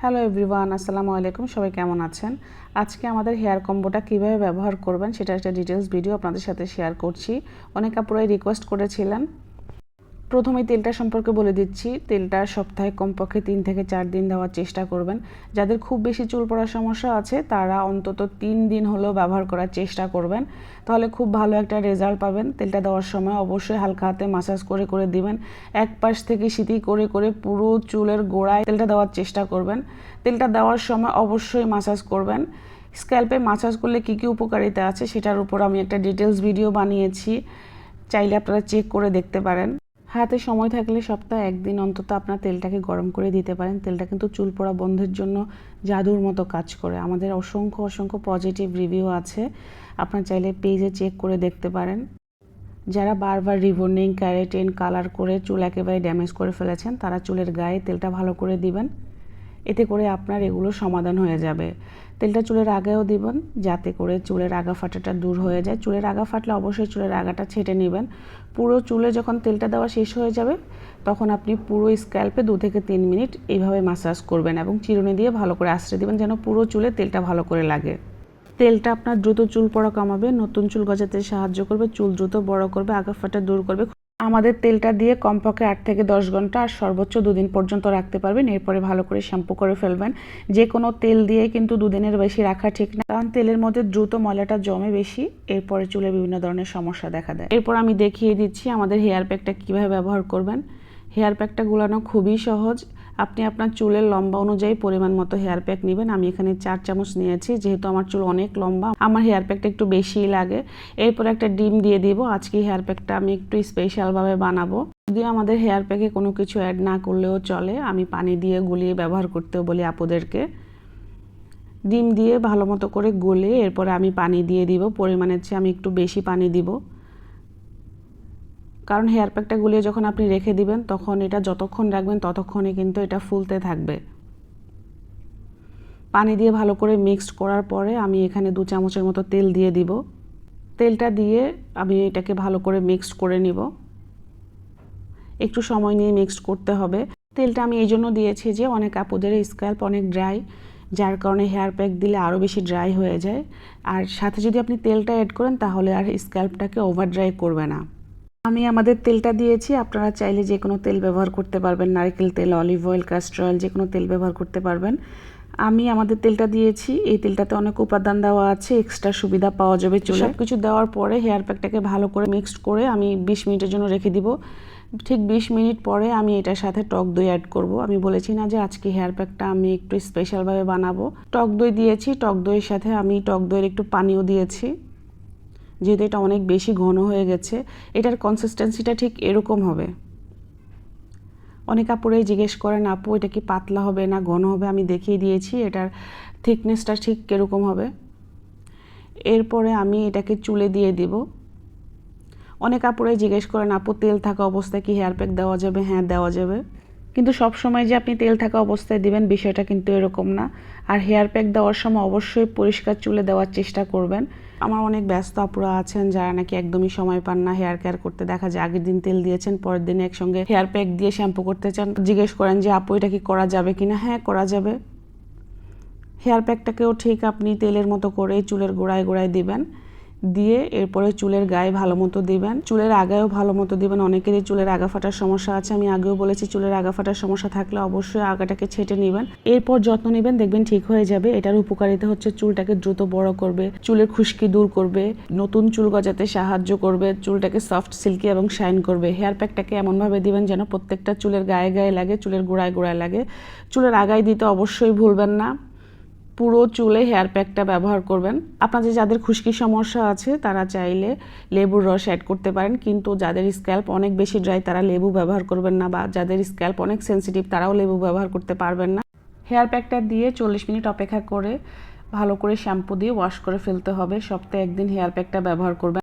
Hello everyone, আসসালামু আলাইকুম। সবাই কেমন আছেন? আজকে আমাদের হেয়ার কম্বোটা কিভাবে ব্যবহার করবেন সেটা একটা ডিটেলস ভিডিও আপনাদের সাথে শেয়ার করছি। অনেক আপুরাই রিকোয়েস্ট করেছিলেন। প্রথমেই তেলটা সম্পর্কে বলে দিচ্ছি। তেলটা সপ্তাহে কমপক্ষে 3 থেকে 4 দিন দেওয়ার চেষ্টা করবেন। যাদের খুব বেশি চুল পড়ার সমস্যা আছে তারা অন্তত 3 দিন হলেও ব্যবহার করার চেষ্টা করবেন, তাহলে খুব ভালো একটা রেজাল্ট পাবেন। তেলটা দেওয়ার সময় অবশ্যই হালকা হাতে মাসাজ করে করে দিবেন। এক পাশ থেকে সিটি করে করে পুরো চুলের গোড়ায় তেলটা দেওয়ার চেষ্টা করবেন। তেলটা দেওয়ার সময় অবশ্যই মাসাজ করবেন। স্ক্যাল্পে মাসাজ করলে কী কী উপকারিতা আছে সেটার উপর আমি একটা ডিটেলস ভিডিও বানিয়েছি, চাইলে আপনারা চেক করে দেখতে পারেন। হাতে সময় থাকলে সপ্তাহে 1 দিন অন্তত আপনার তেলটাকে গরম করে দিতে পারেন। তেলটা কিন্তু চুল পড়া বন্ধের জন্য জাদুর মতো কাজ করে। আমাদের অসংখ্য অসংখ্য পজিটিভ রিভিউ আছে, আপনার চাইলে পেজে চেক করে দেখতে পারেন। যারা বারবার রিবন্ডিং, ক্যারাটিন, কালার করে চুল একেবারে ড্যামেজ করে ফেলেছেন তারা চুলের গায়ে তেলটা ভালো করে দিবেন, এতে করে আপনার এগুলো সমাধান হয়ে যাবে। তেলটা চুলের আগেও দিবেন যাতে করে চুলের আগা ফাটাটা দূর হয়ে যায়। চুলের আগা ফাটলে অবশ্যই চুলের আগাটা ছেঁটে নেবেন। পুরো চুলে যখন তেলটা দেওয়া শেষ হয়ে যাবে তখন আপনি পুরো স্ক্যাল্পে 2 থেকে 3 মিনিট এইভাবে মাসাজ করবেন এবং চিরুনি দিয়ে ভালো করে আঁচড়ে দিবেন যেন পুরো চুলে তেলটা ভালো করে লাগে। তেলটা আপনার দ্রুত চুল পড়া কমাবে, নতুন চুল গজাতে সাহায্য করবে, চুল দ্রুত বড় করবে, আগা ফাটা দূর করবে। আমাদের তেলটা দিয়ে কমপক্ষে 8 থেকে 10 ঘন্টা আর সর্বোচ্চ 2 দিন পর্যন্ত রাখতে পারবেন। এরপরে ভালো করে শ্যাম্পু করে ফেলবেন। যে কোনো তেল দিয়ে কিন্তু 2 দিনের বেশি রাখা ঠিক না, কারণ তেলের মধ্যে দ্রুত ময়লাটা জমে বেশি, এরপরে চুলে বিভিন্ন ধরনের সমস্যা দেখা দেয়। এরপর আমি দেখিয়ে দিচ্ছি আমাদের হেয়ার প্যাকটা কীভাবে ব্যবহার করবেন। হেয়ার প্যাকটা গুলানো খুবই সহজ। আপনি আপনার চুলের লম্বা অনুযায়ী পরিমাণ মতো হেয়ার প্যাক নেবেন। আমি এখানে 4 চামচ নিয়েছি, যেহেতু আমার চুল অনেক লম্বা আমার হেয়ার প্যাকটা একটু বেশিই লাগে। এরপর একটা ডিম দিয়ে দিব। আজকে হেয়ার প্যাকটা আমি একটু স্পেশালভাবে বানাবো। যদিও আমাদের হেয়ার প্যাকে কোনো কিছু অ্যাড না করলেও চলে, আমি পানি দিয়ে গুলিয়ে ব্যবহার করতেও বলি আপুদেরকে। ডিম দিয়ে ভালো মতো করে গলিয়ে এরপরে আমি পানি দিয়ে দিব। পরিমাণের চেয়ে আমি একটু বেশি পানি দিব, কারণ হেয়ার প্যাকটা গুলিয়ে যখন আপনি রেখে দিবেন তখন এটা যতক্ষণ রাখবেন ততক্ষণই কিন্তু এটা ফুলতে থাকবে। পানি দিয়ে ভালো করে মিক্সড করার পরে আমি এখানে 2 চামচের মতো তেল দিয়ে দিব। তেলটা দিয়ে আমি এটাকে ভালো করে মিক্সড করে নিব। একটু সময় নিয়ে মিক্সড করতে হবে। তেলটা আমি এই জন্য দিয়েছি যে অনেক আপুদের স্ক্যাল্প অনেক ড্রাই, যার কারণে হেয়ার প্যাক দিলে আরও বেশি ড্রাই হয়ে যায়। আর সাথে যদি আপনি তেলটা অ্যাড করেন তাহলে আর স্ক্যাল্পটাকে ওভার ড্রাই করবে না। আমি আমাদের তেলটা দিয়েছি, আপনারা চাইলে যে কোনো তেল ব্যবহার করতে পারবেন, নারকেল তেল, অলিভ অয়েল, ক্যাস্টর অয়েল, যে কোনো তেল ব্যবহার করতে পারবেন। আমি আমাদের তেলটা দিয়েছি, এই তেলটাতে অনেক উপাদান দেওয়া আছে, এক্সট্রা সুবিধা পাওয়া যাবে চুলে। সব কিছু দেওয়ার পরে হেয়ার প্যাকটাকে ভালো করে মিক্সড করে আমি 20 মিনিটের জন্য রেখে দিব। ঠিক 20 মিনিট পরে আমি এটার সাথে টক দই অ্যাড করব। আমি বলেছি না যে আজকে হেয়ার প্যাকটা আমি একটু স্পেশালভাবে বানাবো। টক দই দিয়েছি, টক দইয়ের সাথে আমি টক দইয়ের একটু পানিও দিয়েছি, যেহেতু এটা অনেক বেশি ঘন হয়ে গেছে। এটার কনসিস্টেন্সিটা ঠিক এরকম হবে। অনেক আপুরাই জিজ্ঞেস করেন আপু এটা কি পাতলা হবে না ঘন হবে, আমি দেখিয়ে দিয়েছি এটার থিকনেসটা ঠিক কীরকম হবে। এরপরে আমি এটাকে চুলে দিয়ে দিব। অনেক আপুরাই জিজ্ঞেস করেন আপু তেল থাকা অবস্থায় কি হেয়ার প্যাক দেওয়া যাবে? হ্যাঁ, দেওয়া যাবে, কিন্তু সব সময় যে আপনি তেল থাকা অবস্থায় দিবেন বিষয়টা কিন্তু এরকম না। আর হেয়ার প্যাক দেওয়ার সময় অবশ্যই পরিষ্কার চুলে দেওয়ার চেষ্টা করবেন। আমার অনেক ব্যস্ত আপুরা আছেন যারা নাকি একদমই সময় পান না হেয়ার কেয়ার করতে। দেখা যায় আগের দিন তেল দিয়েছেন, পরের দিন একসঙ্গে হেয়ার প্যাক দিয়ে শ্যাম্পু করতে চান, জিজ্ঞেস করেন যে আপু এটা কি করা যাবে কিনা। হ্যাঁ, করা যাবে। হেয়ার প্যাকটাকেও ঠিক আপনি তেলের মতো করে চুলের গোড়ায় গোড়ায় দিবেন, দিয়ে এরপরে চুলের গায়ে ভালো মতো দিবেন, চুলের আগায়ও ভালো মতো দিবেন। অনেকেরই চুলের আগা ফাটার সমস্যা আছে, আমি আগেও বলেছি চুলের আগা ফাটার সমস্যা থাকলে অবশ্যই আগাটাকে ছেঁটে নেবেন, এরপর যত্ন নেবেন, দেখবেন ঠিক হয়ে যাবে। এটার উপকারিতা হচ্ছে চুলটাকে দ্রুত বড় করবে, চুলের খুশকি দূর করবে, নতুন চুল গজাতে সাহায্য করবে, চুলটাকে সফট, সিল্কি এবং শাইন করবে। হেয়ার প্যাকটাকে এমনভাবে দিবেন যেন প্রত্যেকটা চুলের গায়ে গায়ে লাগে, চুলের গোড়ায় গোড়ায় লাগে। চুলের আগায় দিতে অবশ্যই ভুলবেন না। পুরো চুলে হেয়ার প্যাকটা ব্যবহার করবেন। আপনাদের যাদের খুশকির সমস্যা আছে তারা চাইলে লেবুর রস অ্যাড করতে পারেন, কিন্তু যাদের স্ক্যাল্প অনেক বেশি ড্রাই তারা লেবু ব্যবহার করবেন না, বা যাদের স্ক্যাল্প অনেক সেন্সিটিভ তারাও লেবু ব্যবহার করতে পারবেন না। হেয়ার প্যাকটা দিয়ে 40 মিনিট অপেক্ষা করে ভালো করে শ্যাম্পু দিয়ে ওয়াশ করে ফেলতে হবে। সপ্তাহে 1 দিন হেয়ার প্যাকটা ব্যবহার করবেন।